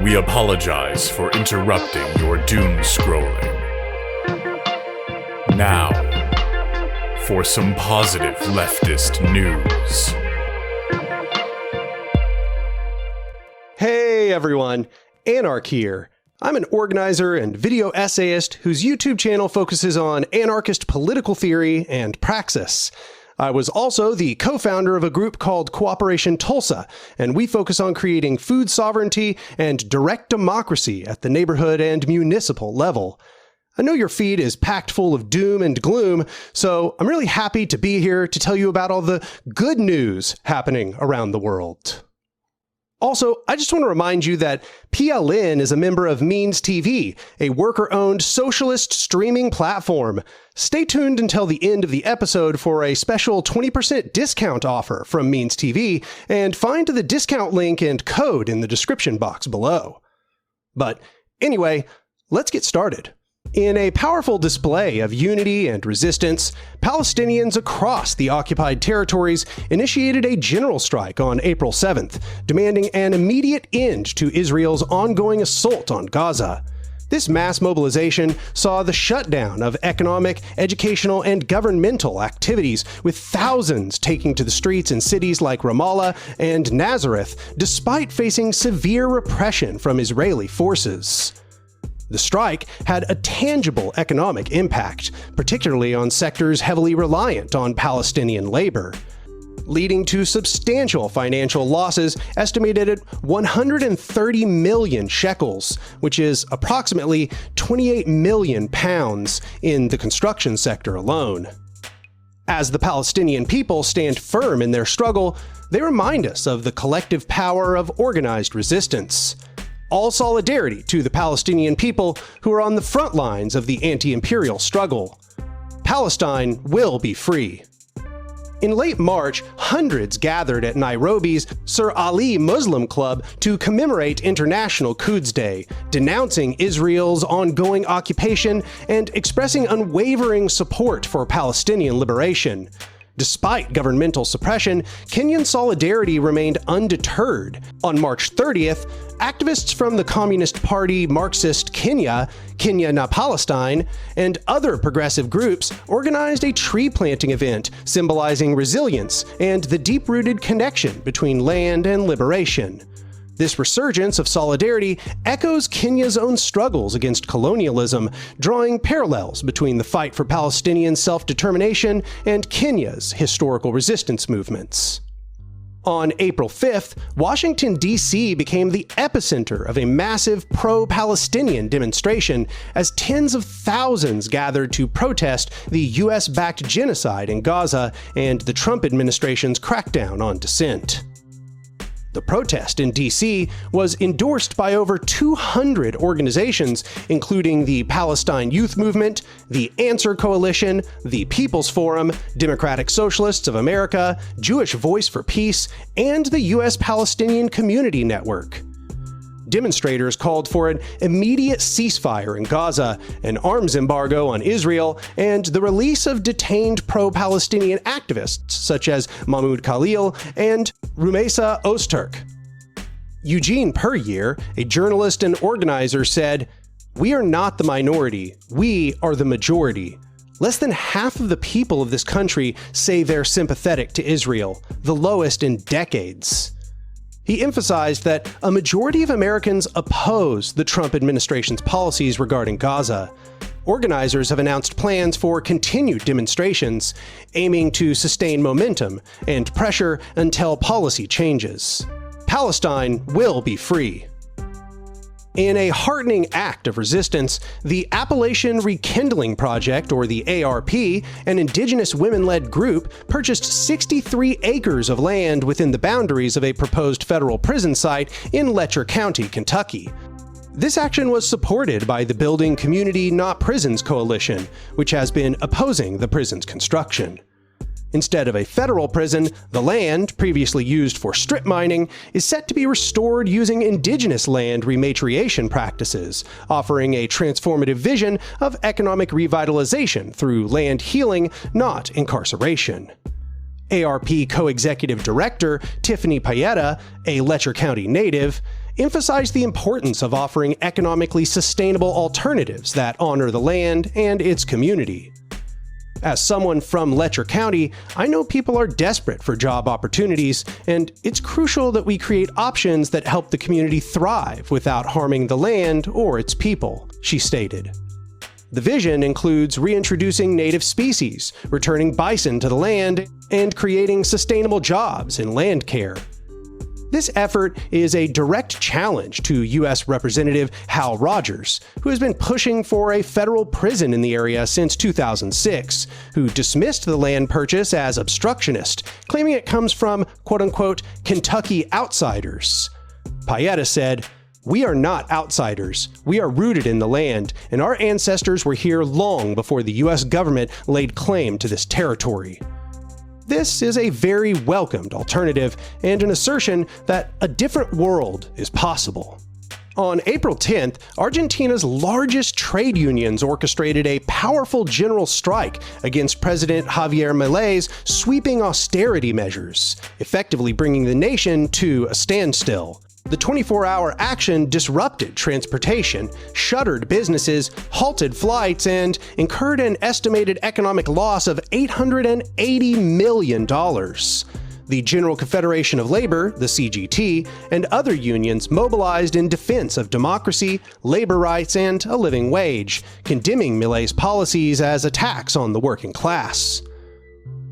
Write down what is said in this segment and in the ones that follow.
We apologize for interrupting your doom scrolling. Now, for some positive leftist news. Hey everyone, Anarch here. I'm an organizer and video essayist whose YouTube channel focuses on anarchist political theory and praxis. I was also the co-founder of a group called Cooperation Tulsa, and we focus on creating food sovereignty and direct democracy at the neighborhood and municipal level. I know your feed is packed full of doom and gloom, so I'm really happy to be here to tell you about all the good news happening around the world. Also, I just want to remind you that PLN is a member of MeansTV, a worker-owned socialist streaming platform. Stay tuned until the end of the episode for a special 20% discount offer from MeansTV, and find the discount link and code in the description box below. But anyway, let's get started. In a powerful display of unity and resistance, Palestinians across the occupied territories initiated a general strike on April 7th, demanding an immediate end to Israel's ongoing assault on Gaza. This mass mobilization saw the shutdown of economic, educational, and governmental activities, with thousands taking to the streets in cities like Ramallah and Nazareth, despite facing severe repression from Israeli forces. The strike had a tangible economic impact, particularly on sectors heavily reliant on Palestinian labor, leading to substantial financial losses estimated at 130 million shekels, which is approximately 28 million pounds in the construction sector alone. As the Palestinian people stand firm in their struggle, they remind us of the collective power of organized resistance. All solidarity to the Palestinian people who are on the front lines of the anti-imperial struggle. Palestine will be free. In late March, hundreds gathered at Nairobi's Sir Ali Muslim Club to commemorate International Quds Day, denouncing Israel's ongoing occupation and expressing unwavering support for Palestinian liberation. Despite governmental suppression, Kenyan solidarity remained undeterred. On March 30th, activists from the Communist Party Marxist Kenya Na Palestine, and other progressive groups organized a tree planting event symbolizing resilience and the deep-rooted connection between land and liberation. This resurgence of solidarity echoes Kenya's own struggles against colonialism, drawing parallels between the fight for Palestinian self-determination and Kenya's historical resistance movements. On April 5th, Washington, D.C. became the epicenter of a massive pro-Palestinian demonstration as tens of thousands gathered to protest the U.S.-backed genocide in Gaza and the Trump administration's crackdown on dissent. The protest in D.C. was endorsed by over 200 organizations, including the Palestine Youth Movement, the Answer Coalition, the People's Forum, Democratic Socialists of America, Jewish Voice for Peace, and the U.S. Palestinian Community Network. Demonstrators called for an immediate ceasefire in Gaza, an arms embargo on Israel, and the release of detained pro-Palestinian activists such as Mahmoud Khalil and Rumeisa Öztürk. Eugene Puryear, a journalist and organizer, said, "We are not the minority, we are the majority. Less than half of the people of this country say they're sympathetic to Israel, the lowest in decades." He emphasized that a majority of Americans oppose the Trump administration's policies regarding Gaza. Organizers have announced plans for continued demonstrations, aiming to sustain momentum and pressure until policy changes. Palestine will be free. In a heartening act of resistance, the Appalachian Rekindling Project, or the ARP, an Indigenous women-led group, purchased 63 acres of land within the boundaries of a proposed federal prison site in Letcher County, Kentucky. This action was supported by the Building Community Not Prisons Coalition, which has been opposing the prison's construction. Instead of a federal prison, the land, previously used for strip mining, is set to be restored using indigenous land rematriation practices, offering a transformative vision of economic revitalization through land healing, not incarceration. ARP co-executive director Tiffany Payetta, a Letcher County native, emphasized the importance of offering economically sustainable alternatives that honor the land and its community. As someone from Letcher County, I know people are desperate for job opportunities, and it's crucial that we create options that help the community thrive without harming the land or its people, she stated. The vision includes reintroducing native species, returning bison to the land, and creating sustainable jobs in land care. This effort is a direct challenge to U.S. Representative Hal Rogers, who has been pushing for a federal prison in the area since 2006, who dismissed the land purchase as obstructionist, claiming it comes from, quote-unquote, Kentucky outsiders. Paeta said, "We are not outsiders. We are rooted in the land, and our ancestors were here long before the U.S. government laid claim to this territory." This is a very welcomed alternative and an assertion that a different world is possible. On April 10th, Argentina's largest trade unions orchestrated a powerful general strike against President Javier Milei's sweeping austerity measures, effectively bringing the nation to a standstill. The 24-hour action disrupted transportation, shuttered businesses, halted flights, and incurred an estimated economic loss of $880 million. The General Confederation of Labor, the CGT, and other unions mobilized in defense of democracy, labor rights, and a living wage, condemning Milei's policies as attacks on the working class.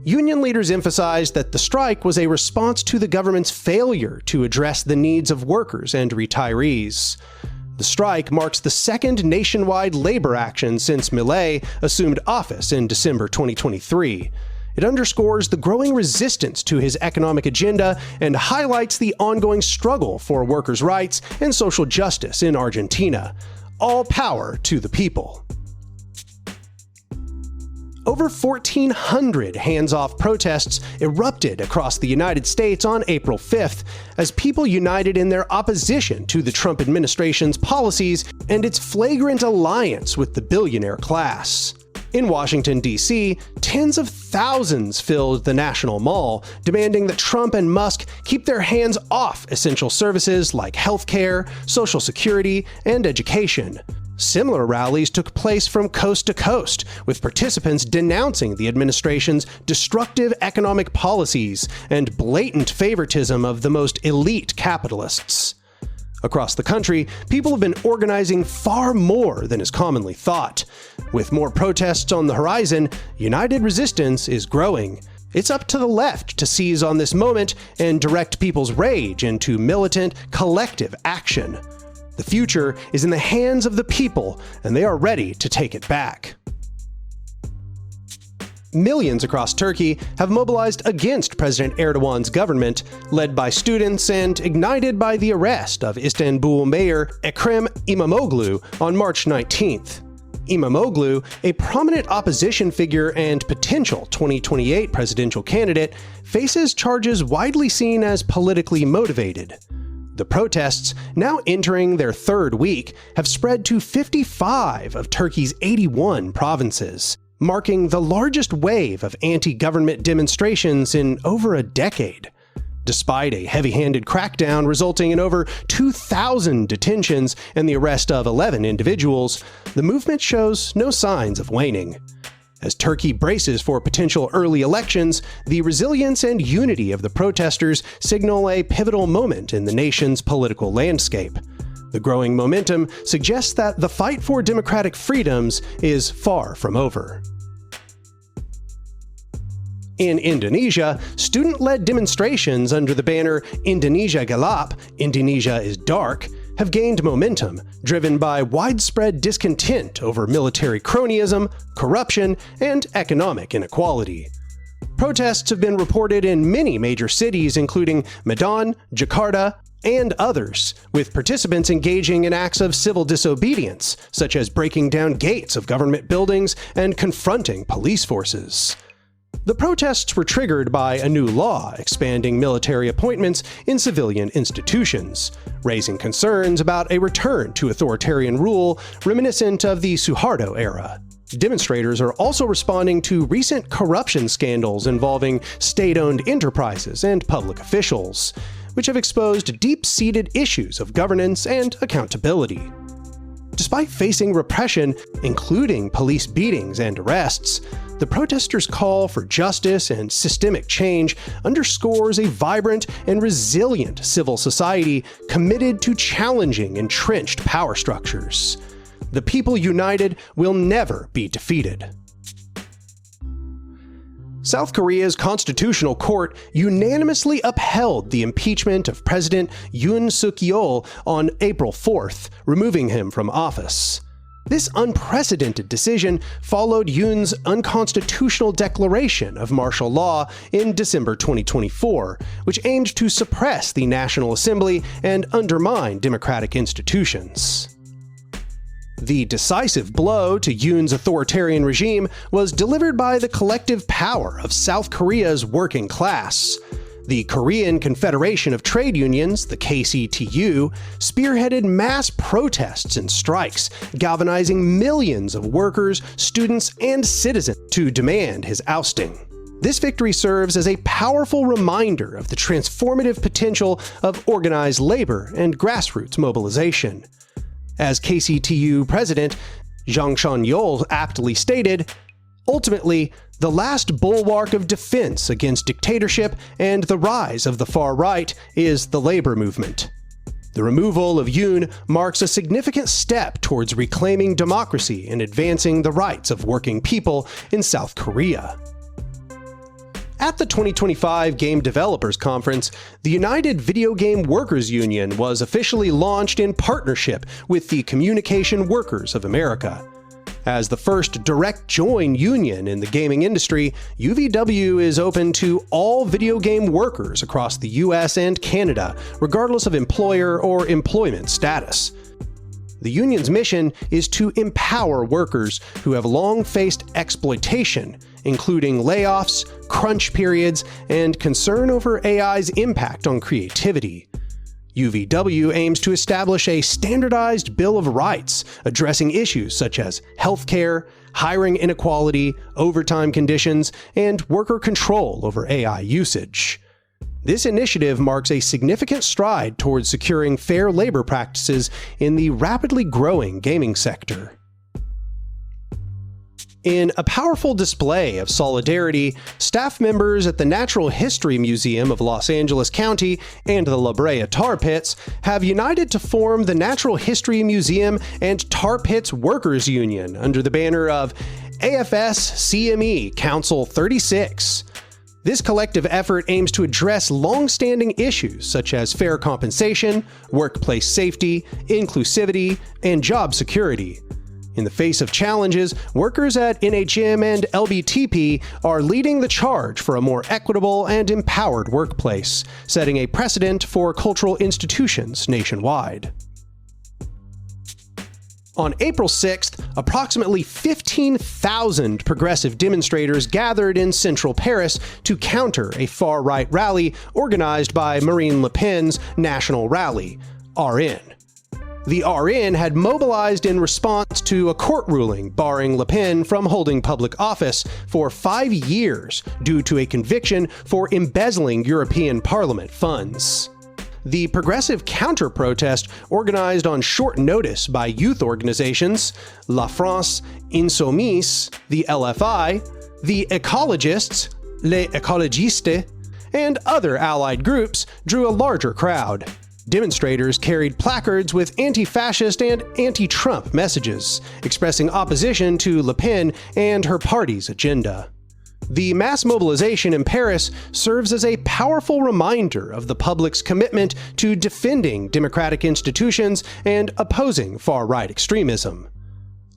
Union leaders emphasized that the strike was a response to the government's failure to address the needs of workers and retirees. The strike marks the second nationwide labor action since Milei assumed office in December 2023. It underscores the growing resistance to his economic agenda and highlights the ongoing struggle for workers' rights and social justice in Argentina. All power to the people. Over 1,400 hands-off protests erupted across the United States on April 5th as people united in their opposition to the Trump administration's policies and its flagrant alliance with the billionaire class. In Washington, D.C., tens of thousands filled the National Mall, demanding that Trump and Musk keep their hands off essential services like healthcare, Social Security, and education. Similar rallies took place from coast to coast, with participants denouncing the administration's destructive economic policies and blatant favoritism of the most elite capitalists. Across the country, people have been organizing far more than is commonly thought. With more protests on the horizon, united resistance is growing. It's up to the left to seize on this moment and direct people's rage into militant, collective action. The future is in the hands of the people, and they are ready to take it back. Millions across Turkey have mobilized against President Erdogan's government, led by students and ignited by the arrest of Istanbul Mayor Ekrem İmamoğlu on March 19th. İmamoğlu, a prominent opposition figure and potential 2028 presidential candidate, faces charges widely seen as politically motivated. The protests, now entering their third week, have spread to 55 of Turkey's 81 provinces, marking the largest wave of anti-government demonstrations in over a decade. Despite a heavy-handed crackdown resulting in over 2,000 detentions and the arrest of 11 individuals, the movement shows no signs of waning. As Turkey braces for potential early elections, the resilience and unity of the protesters signal a pivotal moment in the nation's political landscape. The growing momentum suggests that the fight for democratic freedoms is far from over. In Indonesia, student-led demonstrations under the banner Indonesia Gelap, Indonesia is Dark, have gained momentum, driven by widespread discontent over military cronyism, corruption, and economic inequality. Protests have been reported in many major cities including Medan, Jakarta, and others, with participants engaging in acts of civil disobedience, such as breaking down gates of government buildings and confronting police forces. The protests were triggered by a new law expanding military appointments in civilian institutions, raising concerns about a return to authoritarian rule reminiscent of the Suharto era. Demonstrators are also responding to recent corruption scandals involving state-owned enterprises and public officials. which have exposed deep-seated issues of governance and accountability. Despite facing repression, including police beatings and arrests, the protesters' call for justice and systemic change underscores a vibrant and resilient civil society committed to challenging entrenched power structures. The people united will never be defeated. South Korea's Constitutional Court unanimously upheld the impeachment of President Yoon Suk-yeol on April 4th, removing him from office. This unprecedented decision followed Yoon's unconstitutional declaration of martial law in December 2024, which aimed to suppress the National Assembly and undermine democratic institutions. The decisive blow to Yoon's authoritarian regime was delivered by the collective power of South Korea's working class. The Korean Confederation of Trade Unions, the KCTU, spearheaded mass protests and strikes, galvanizing millions of workers, students, and citizens to demand his ousting. This victory serves as a powerful reminder of the transformative potential of organized labor and grassroots mobilization. As KCTU President Jang Shan-yeol aptly stated, ultimately, the last bulwark of defense against dictatorship and the rise of the far right is the labor movement. The removal of Yoon marks a significant step towards reclaiming democracy and advancing the rights of working people in South Korea. At the 2025 Game Developers Conference, the United Video Game Workers Union was officially launched in partnership with the Communication Workers of America. As the first direct join union in the gaming industry, UVW is open to all video game workers across the US and Canada, regardless of employer or employment status. The union's mission is to empower workers who have long faced exploitation, including layoffs, crunch periods, and concern over AI's impact on creativity. UVW aims to establish a standardized Bill of Rights addressing issues such as healthcare, hiring inequality, overtime conditions, and worker control over AI usage. This initiative marks a significant stride towards securing fair labor practices in the rapidly growing gaming sector. In a powerful display of solidarity, staff members at the Natural History Museum of Los Angeles County and the La Brea Tar Pits have united to form the Natural History Museum and Tar Pits Workers Union under the banner of AFS-CME Council 36. This collective effort aims to address long-standing issues such as fair compensation, workplace safety, inclusivity, and job security. In the face of challenges, workers at NHM and LBTP are leading the charge for a more equitable and empowered workplace, setting a precedent for cultural institutions nationwide. On April 6th, approximately 15,000 progressive demonstrators gathered in central Paris to counter a far-right rally organized by Marine Le Pen's National Rally, RN. The RN had mobilized in response to a court ruling barring Le Pen from holding public office for 5 years due to a conviction for embezzling European Parliament funds. The progressive counter-protest, organized on short notice by youth organizations, La France Insoumise, the LFI, the Ecologists, Les Ecologistes, and other allied groups, drew a larger crowd. Demonstrators carried placards with anti-fascist and anti-Trump messages, expressing opposition to Le Pen and her party's agenda. The mass mobilization in Paris serves as a powerful reminder of the public's commitment to defending democratic institutions and opposing far-right extremism.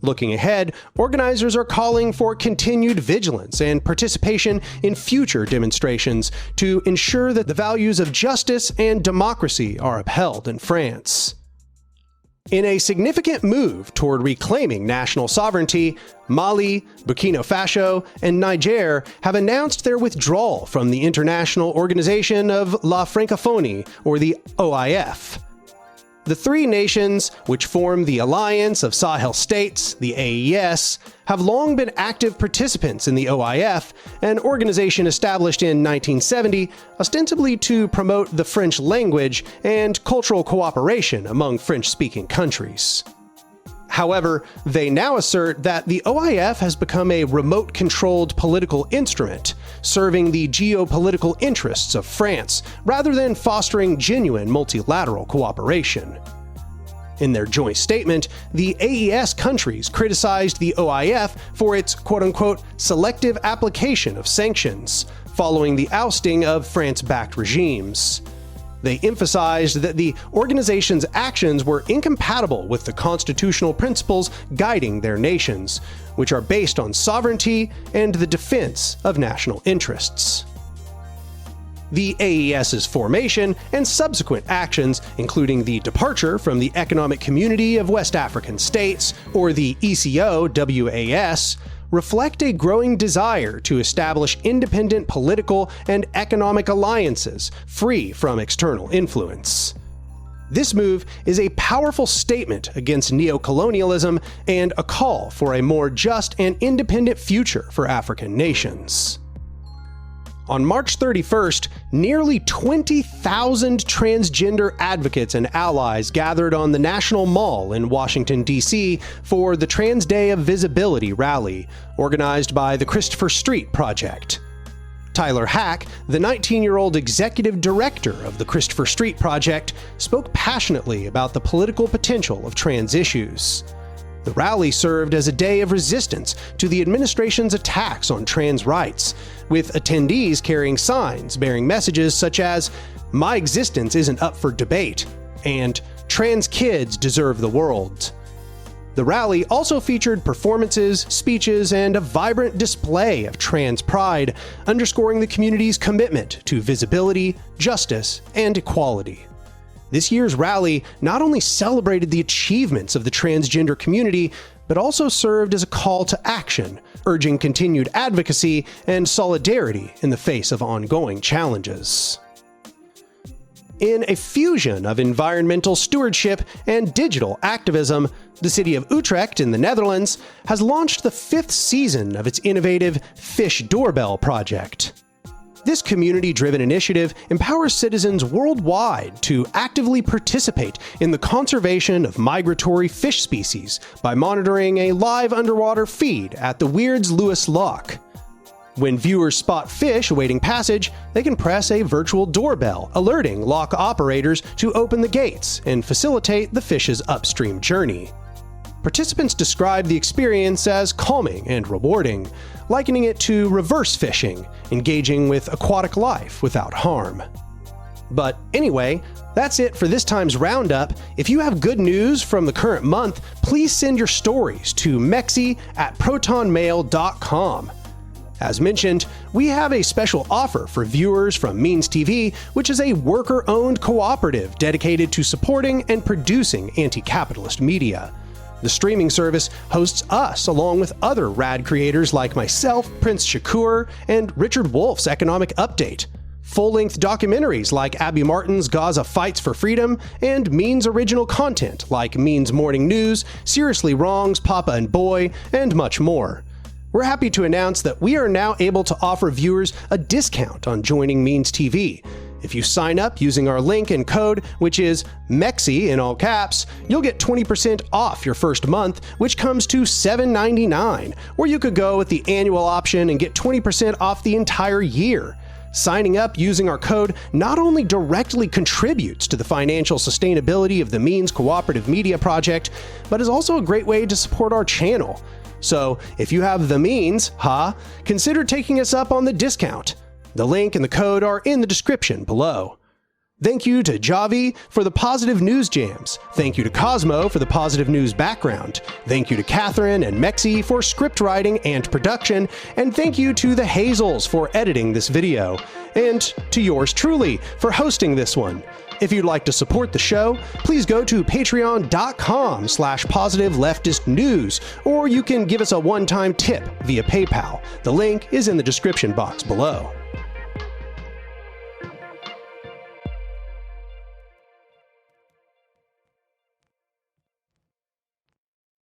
Looking ahead, organizers are calling for continued vigilance and participation in future demonstrations to ensure that the values of justice and democracy are upheld in France. In a significant move toward reclaiming national sovereignty, Mali, Burkina Faso, and Niger have announced their withdrawal from the International Organization of La Francophonie, or the OIF. The three nations, which form the Alliance of Sahel States, the AES, have long been active participants in the OIF, an organization established in 1970 ostensibly to promote the French language and cultural cooperation among French-speaking countries. However, they now assert that the OIF has become a remote-controlled political instrument, serving the geopolitical interests of France, rather than fostering genuine multilateral cooperation. In their joint statement, the AES countries criticized the OIF for its quote-unquote selective application of sanctions, following the ousting of France-backed regimes. They emphasized that the organization's actions were incompatible with the constitutional principles guiding their nations, which are based on sovereignty and the defense of national interests. The AES's formation and subsequent actions, including the departure from the Economic Community of West African States, or the ECO-WAS, reflect a growing desire to establish independent political and economic alliances free from external influence. This move is a powerful statement against neocolonialism and a call for a more just and independent future for African nations. On March 31st, nearly 20,000 transgender advocates and allies gathered on the National Mall in Washington, D.C. for the Trans Day of Visibility rally, organized by the Christopher Street Project. Tyler Hack, the 19-year-old executive director of the Christopher Street Project, spoke passionately about the political potential of trans issues. The rally served as a day of resistance to the administration's attacks on trans rights, with attendees carrying signs bearing messages such as, "My existence isn't up for debate," and "Trans kids deserve the world." The rally also featured performances, speeches, and a vibrant display of trans pride, underscoring the community's commitment to visibility, justice, and equality. This year's rally not only celebrated the achievements of the transgender community, but also served as a call to action, urging continued advocacy and solidarity in the face of ongoing challenges. In a fusion of environmental stewardship and digital activism, the city of Utrecht in the Netherlands has launched the 5th season of its innovative Fish Doorbell project. This community-driven initiative empowers citizens worldwide to actively participate in the conservation of migratory fish species by monitoring a live underwater feed at the Weirds Lewis Loch. When viewers spot fish awaiting passage, they can press a virtual doorbell, alerting loch operators to open the gates and facilitate the fish's upstream journey. Participants describe the experience as calming and rewarding, likening it to reverse fishing, engaging with aquatic life without harm. But anyway, that's it for this time's roundup. If you have good news from the current month, please send your stories to mexi@protonmail.com. As mentioned, we have a special offer for viewers from MeansTV, which is a worker-owned cooperative dedicated to supporting and producing anti-capitalist media. The streaming service hosts us along with other rad creators like myself, Prince Shakur, and Richard Wolf's Economic Update. Full-length documentaries like Abby Martin's Gaza Fights for Freedom, and Means original content like Means Morning News, Seriously Wrong's Papa and Boy, and much more. We're happy to announce that we are now able to offer viewers a discount on joining MeansTV. If you sign up using our link and code, which is MEXI in all caps, you'll get 20% off your first month, which comes to $7.99, or you could go with the annual option and get 20% off the entire year. Signing up using our code not only directly contributes to the financial sustainability of the Means Cooperative Media Project, but is also a great way to support our channel. So if you have the means, consider taking us up on the discount. The link and the code are in the description below. Thank you to Javi for the positive news jams. Thank you to Cosmo for the positive news background. Thank you to Catherine and Mexi for script writing and production. And thank you to the Hazels for editing this video. And to yours truly for hosting this one. If you'd like to support the show, please go to patreon.com/positiveleftistnews, or you can give us a one-time tip via PayPal. The link is in the description box below.